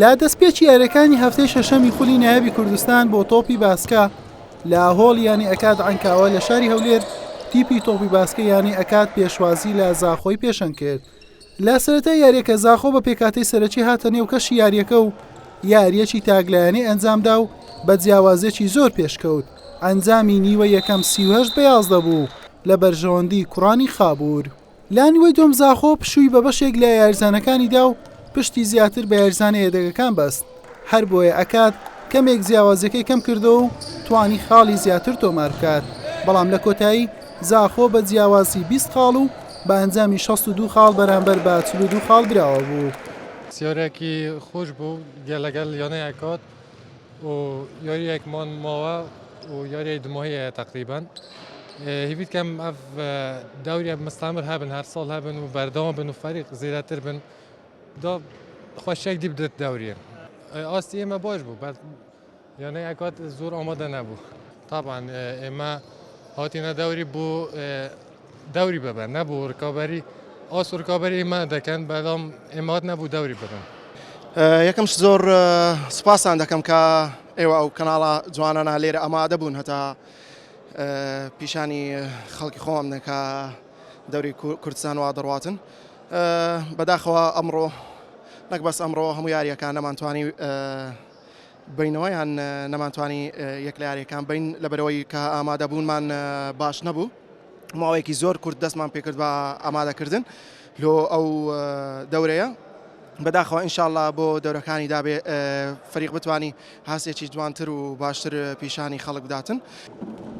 لا دەستپێکی یاریەکانی هەفتەی شەشەمی خولی نایابی کوردستان بۆ تۆپی باسکە لە هۆڵ یانی ئەکات عنکاوە لە شاری هەولێر تیپی تۆپی باسکە یانی ئەکات پێشوازی لە زاخۆی پێشەن کرد. لە سەرەتای یاریەکە زاخۆ بە پێکاتەی سەرەکی هاتە نێو کەشی یاریەکە و یاریەکی تاگلایانی ئەنجامدا و بە جیاوازێکی زۆر پێشکەوت. ئەنجامی نیوە یەکەم 38-11 بوو لە بەرژەوەندی کوڕانی خابوور. لا نیوەی دۆم زاخۆ پشووی بە بەشێک لە یاریزانەکانیدا و پشتی زیاتر بە یاریزانە هێدەگەکان بەست. هەر بۆیە ئەکات کەمێک جیاوازەکەی کەم کردەوە و توانی خاڵی زیاتر تۆمار بکات. بەڵام لە کۆتایی زاخۆ بە جیاوازی 20 خاڵ و بە ئەنجامی 62 خاڵ بەرامبەر بە 42 خاڵ براوە بوو. سیارێکی خۆش بوو گەلەگەل یانەی ئەکات و یاریەکمان ماوە و یاری دماهەیە تقریبا. هیوید کەم ئەف دەوریە مستەمر هەبن هەر ساڵ هەبن و بەردەوام بن و فەریق زیاتر بن دا خۆشێک دی بدرێت دەوریە. ئاستی ئێمە باش بوو یانەی ئەکات زۆر ئامادە نەبوو. طبعا ئێمە هاتینە دەوری بۆ دەوری ببەن نەبوو ڕکابەری ئاس و ڕکابەری ئێمە دەکەن بەڵام ئێمە هات نەبوو دەوری ببن. یەکەمش زۆر سوپاسان دەکەم کە ئێوە ئەو کەناڵە جوانانە لێرە ئامادە بوون هەتا پیشانی خەڵکی خۆم کە دەوری کوردستان وا دەڕواتن. بەداخەوە ئەمڕۆ نەک بەس ئەمڕۆ هەموو یاریەکان نەمانتوانی بینەوەیان نەمانتوانی یەک لە یاریەکان بین لەبەرەوەی کە ئامادە بوونمان باش نەبوو. ماوەیەکی زۆر کورت دەستمان پێکرد بە ئامادەکردن لۆ ئەو دەورەیە. بەداخەوە ئینشاءڵڵا بۆ دەورەکانی دابێ فەریق بتوانی هاسێکی جوانتر و باشتر پیشانی خەڵک بداتن.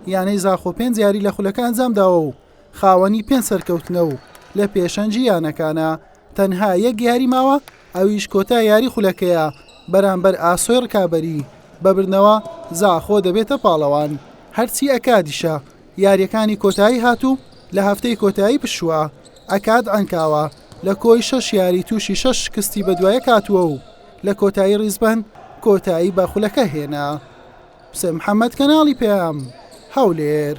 یانەی زاخۆ 5 یاری لە خولەکە ئەنجامداوە و خاوەنی 5 سەرکەوتنە و لە پێشەنجی یانەکانە تەنها یەک یاری ماوە ئەویش کۆتا یاری خولەکەیە بەرامبەر ئاسۆی ڕکابەری بەبرنەوە زاخۆ دەبێتە پاڵەوان. هەرچی ئەکادیشە یاریەکانی کۆتایی هاتوو لە هەفتەی کۆتایی پشووە ئەکاد عنکاوە لە کۆی 6 یاری تووشی 6 شکستی بەدوایە کاتووە و لە کۆتایی ڕیزبەن کۆتایی بە خولەکە هێنا. حسێن محەممەد کەناڵی پێم هەولێر.